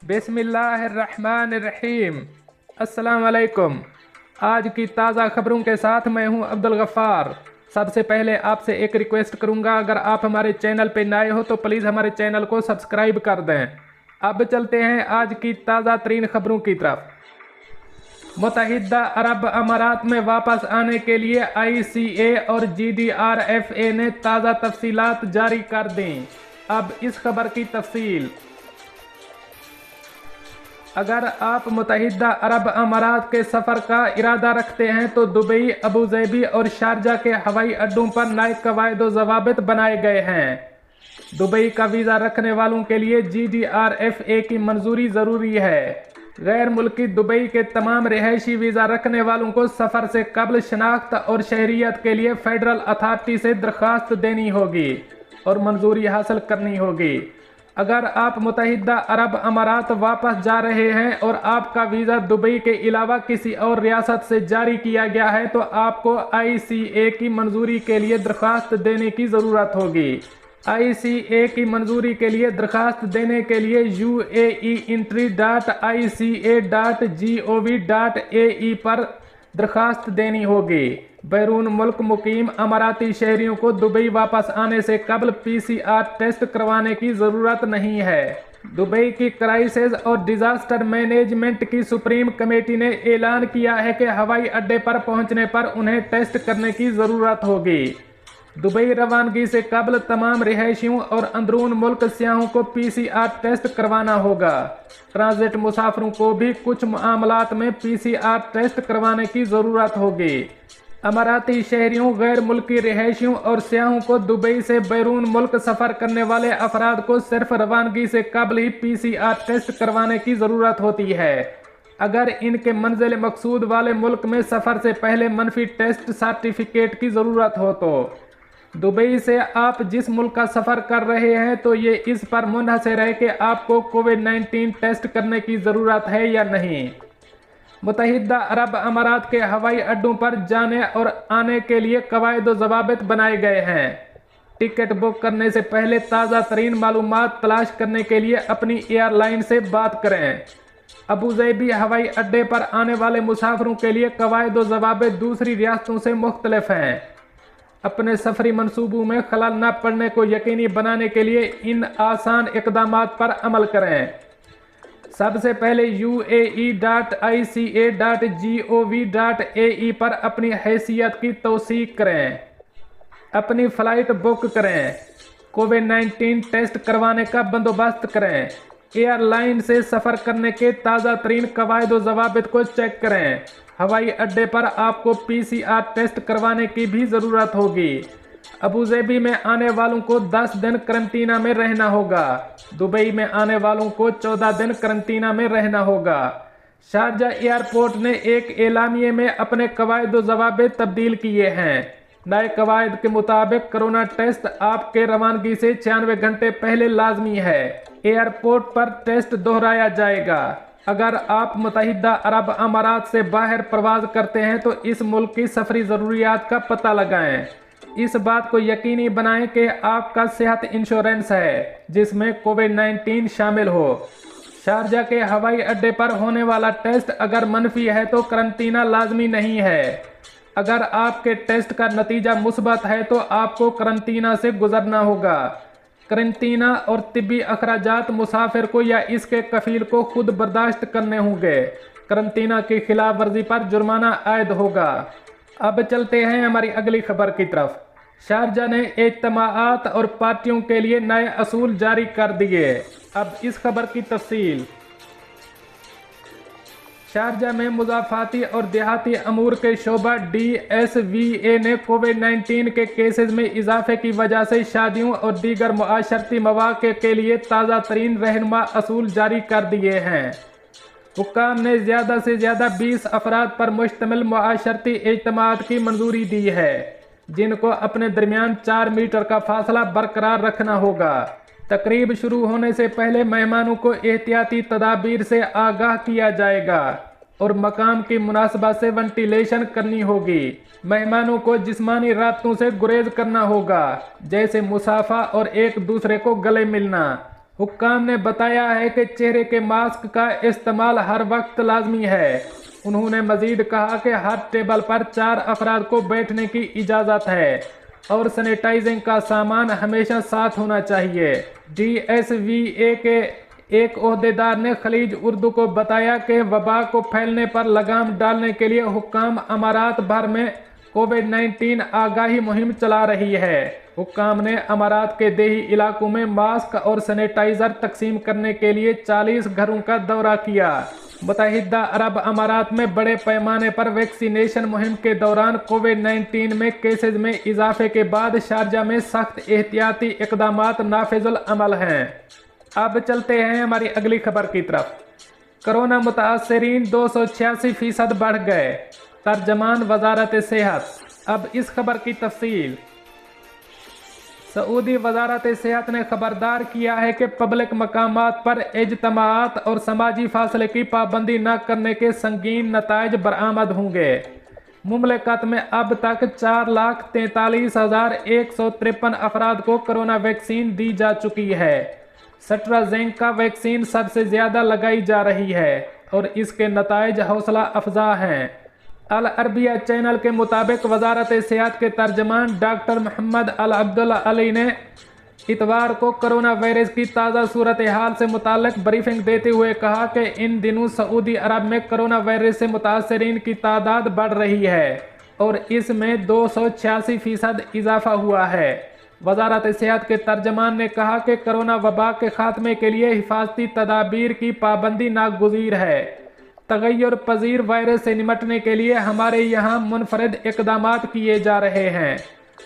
बिस्मिल्लाहिर्रहमानिर्रहीम। अस्सलाम वालेकुम। आज की ताज़ा खबरों के साथ मैं हूं अब्दुल गफ़ार। सबसे पहले आपसे एक रिक्वेस्ट करूंगा, अगर आप हमारे चैनल पे नए हो तो प्लीज़ हमारे चैनल को सब्सक्राइब कर दें। अब चलते हैं आज की ताज़ा तरीन खबरों की तरफ। मुत्तहिदा अरब अमारात में वापस आने के लिए ICA और GDRFA ने ताज़ा तफसीलात जारी कर दी। अब इस खबर की तफसील। अगर आप मुत्तहिदा अरब अमारात के सफ़र का इरादा रखते हैं तो दुबई, अबूज़ेबी और शारजा के हवाई अड्डों पर नए कवायद व ज़वाबित बनाए गए हैं। दुबई का वीज़ा रखने वालों के लिए GDRFA की मंजूरी ज़रूरी है। गैर मुल्की दुबई के तमाम रिहायशी वीज़ा रखने वालों को सफ़र से कबल शनाख्त और शहरियत के लिए फेडरल अथॉरिटी से दरख्वास्त देनी होगी और मंजूरी हासिल करनी होगी। अगर आप मुत्तहिदा अरब अमारात वापस जा रहे हैं और आपका वीज़ा दुबई के अलावा किसी और रियासत से जारी किया गया है तो आपको ICA की मंजूरी के लिए दरख्वास्त देने की ज़रूरत होगी। ICA की मंजूरी के लिए दरख्वास्त देने के लिए uaeentry.ica.gov.ae पर दरख्वास्त देनी होगी। बैरून मुल्क मुकीम अमाराती शहरियों को दुबई वापस आने से कबल PCR टेस्ट करवाने की ज़रूरत नहीं है। दुबई की क्राइसिस और डिज़ास्टर मैनेजमेंट की सुप्रीम कमेटी ने ऐलान किया है कि हवाई अड्डे पर पहुंचने पर उन्हें टेस्ट करने की ज़रूरत होगी। दुबई रवानगी से कबल तमाम रिहायशियों और अंदरून मुल्क सियाहों को PCR टेस्ट करवाना होगा। ट्रांजिट मुसाफिरों को भी कुछ मामलात में PCR टेस्ट करवाने की ज़रूरत होगी। अमाराती शहरियों, गैर मुल्की रिहायशियों और सियाहों को दुबई से बैरून मुल्क सफ़र करने वाले अफराद को सिर्फ रवानगी से कबल ही PCR टेस्ट करवाने की ज़रूरत होती है। अगर इनके मंजिल मकसूद वाले मुल्क में सफ़र से पहले मनफी टेस्ट सर्टिफिकेट की ज़रूरत हो तो दुबई से आप जिस मुल्क का सफ़र कर रहे हैं तो ये इस पर मुनहसर है कि आपको कोविड-19 टेस्ट करने की ज़रूरत है या नहीं। मुत्तहिदा अरब अमारात के हवाई अड्डों पर जाने और आने के लिए कवायद व ज़वाबित बनाए गए हैं। टिकट बुक करने से पहले ताज़ा तरीन मालूमात तलाश करने के लिए अपनी एयरलाइन से बात करें। अबूज़ेबी हवाई अड्डे पर आने वाले मुसाफिरों के लिए कवायद व ज़वाबित दूसरी रियासतों से मुख्तलिफ हैं। अपने सफरी मंसूबों में खलल न पड़ने को यकीनी बनाने के लिए इन आसान इक़दामात पर अमल करें। सबसे पहले uae.ica.gov.ae पर अपनी हैसियत की तौसीक करें। अपनी फ़्लाइट बुक करें। कोविड-19 टेस्ट करवाने का बंदोबस्त करें। एयरलाइन से सफ़र करने के ताज़ा तरीन कवायद व ज़वाबित को चेक करें। हवाई अड्डे पर आपको PCR टेस्ट करवाने की भी ज़रूरत होगी। अबूज़ेबी में आने वालों को 10 दिन करंटीना में रहना होगा। दुबई में आने वालों को 14 दिन करंटीना में रहना होगा। शारजा एयरपोर्ट ने एक एलामिये में अपने कवायद व ज़वाबित तब्दील किए हैं। नए कवायद के मुताबिक कोरोना टेस्ट आपके रवानगी से 96 घंटे पहले लाजमी है। एयरपोर्ट पर टेस्ट दोहराया जाएगा। अगर आप मुत्तहिदा अरब अमारात से बाहर प्रवास करते हैं तो इस मुल्क की सफरी ज़रूरियात का पता लगाएं। इस बात को यकीनी बनाएं कि आपका सेहत इंश्योरेंस है जिसमें कोविड-19 शामिल हो। शारजा के हवाई अड्डे पर होने वाला टेस्ट अगर मनफी है तो करंटीना लाजमी नहीं है। अगर आपके टेस्ट का नतीजा मुस्बत है तो आपको करंटीना से गुजरना होगा। करंटीना और तिब्बी अखराजात मुसाफिर को या इसके कफील को खुद बर्दाश्त करने होंगे। करंटीना की खिलाफ वर्जी पर जुर्माना आयद होगा। अब चलते हैं हमारी अगली खबर की तरफ। शारजा ने इज्तिमाआत और पार्टियों के लिए नए असूल जारी कर दिए। अब इस खबर की तफसील। शारजा में मुज़ाफ़ाती और देहाती अमूर के शोबा DSVA ने कोविड-19 के केसेस में इजाफे की वजह से शादियों और दीगर मुआशरती मौक़े के लिए ताज़ा तरीन रहनुमा असूल जारी कर दिए हैं। हुक्काम ने ज़्यादा से ज़्यादा 20 अफराद पर मुश्तमिल मुआशरती इज्तिमाआत की मंजूरी दी है, जिनको अपने दरमियान 4 मीटर का फासला बरकरार रखना होगा। तकरीब शुरू होने से पहले मेहमानों को एहतियाती तदाबीर से आगाह किया जाएगा और मकाम की मुनासबत से वेंटिलेशन करनी होगी। मेहमानों को जिस्मानी राबतों से गुरेज करना होगा, जैसे मुसाफा और एक दूसरे को गले मिलना। हुक्काम ने बताया है कि चेहरे के मास्क का इस्तेमाल हर वक्त लाजमी है। उन्होंने मजीद कहा कि हर टेबल पर 4 अफराद को बैठने की इजाज़त है और सैनिटाइजिंग का सामान हमेशा साथ होना चाहिए। DSVA के एक ओहदेदार ने खलीज उर्दू को बताया कि वबा को फैलने पर लगाम डालने के लिए हुक्काम अमारात भर में कोविड-19 आगाही मुहिम चला रही है। हुक्काम ने अमारात के देही इलाकों में मास्क और सैनिटाइजर तकसीम करने के लिए 40 घरों का दौरा किया। मुत्तहिदा अरब अमारात में बड़े पैमाने पर वैक्सीनेशन मुहिम के दौरान कोविड-19 में केसेज में इजाफे के बाद शारजा में सख्त एहतियाती इक़दामात नाफिजुल अमल हैं। अब चलते हैं हमारी अगली खबर की तरफ। कोरोना मुतासरीन 286% बढ़ गए, तर्जमान वजारत सेहत। अब इस खबर की तफसील। सऊदी वजारत सेहत ने खबरदार किया है कि पब्लिक मकामात पर इज्तिमाआत और समाजी फासले की पाबंदी न करने के संगीन नताइज बरामद होंगे। मुमलिकत में अब तक 4,43,153 अफराद को कोरोना वैक्सीन दी जा चुकी है। एस्ट्राज़ेनेका वैक्सीन सबसे ज़्यादा लगाई जा रही है और इसके नताइज हौसला अफजा हैं। अल अरबिया चैनल के मुताबिक वजारत सेहत के तर्जमान डॉक्टर मोहम्मद अल अब्दुल्ला अली ने इतवार को कोरोना वायरस की ताज़ा सूरत हाल से मुताल्लिक ब्रीफिंग देते हुए कहा कि इन दिनों सऊदी अरब में कोरोना वायरस से मुतासरीन की तादाद बढ़ रही है और इसमें 286% इजाफा हुआ है। वजारत सेहत के तर्जमान ने कहा कि कोरोना वबा के खात्मे के लिए हिफाजती तदाबीर की पाबंदी नागुज़ीर है। तगय्युर पजीर वायरस से निपटने के लिए हमारे यहाँ मुनफरद इक़दामात किए जा रहे हैं।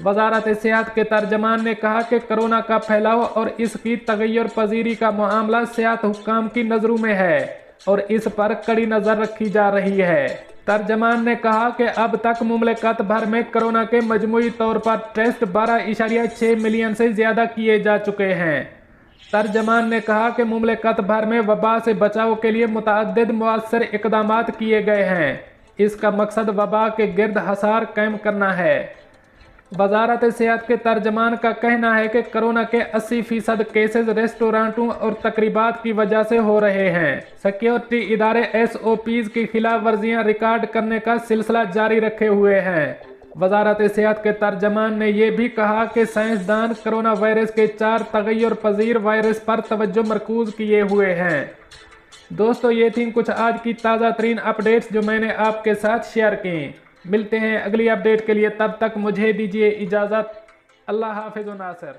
वजारत सेहत के तर्जमान ने कहा कि कोरोना का फैलाव और इसकी तगय्युर पजीरी का मामला सेहत हुक्काम की नज़रों में है और इस पर कड़ी नज़र रखी जा रही है। तर्जमान ने कहा कि अब तक मुमलिकत भर में कोरोना के मजमूई तौर पर टेस्ट 12.6 मिलियन से ज़्यादा किए जा चुके हैं। तर्जमान ने कहा कि मुमलिकत भर में वबा से बचाव के लिए मुतअद्दिद मुअस्सर इक़दामात किए गए हैं। इसका मकसद वबा के गिर्द हसार कायम करना है। वजारत सेहत के तर्जमान का कहना है कि कोरोना के 80% केसेस रेस्टोरेंटों और तकरीबात की वजह से हो रहे हैं। सिक्योरिटी इदारे SOPs की खिलाफ वर्जियाँ रिकॉर्ड करने का सिलसिला जारी रखे हुए हैं। वजारत सेहत के तर्जमान ने यह भी कहा कि साइंसदान कोरोना वायरस के 4 तगय्युर पजीर वायरस पर तवज्जो मरकूज किए हुए हैं। दोस्तों, ये थी कुछ आज की ताज़ा तरीन अपडेट्स जो मैंने आपके साथ शेयर की। मिलते हैं अगली अपडेट के लिए, तब तक मुझे दीजिए इजाज़त। अल्लाह हाफिज़ व नासिर।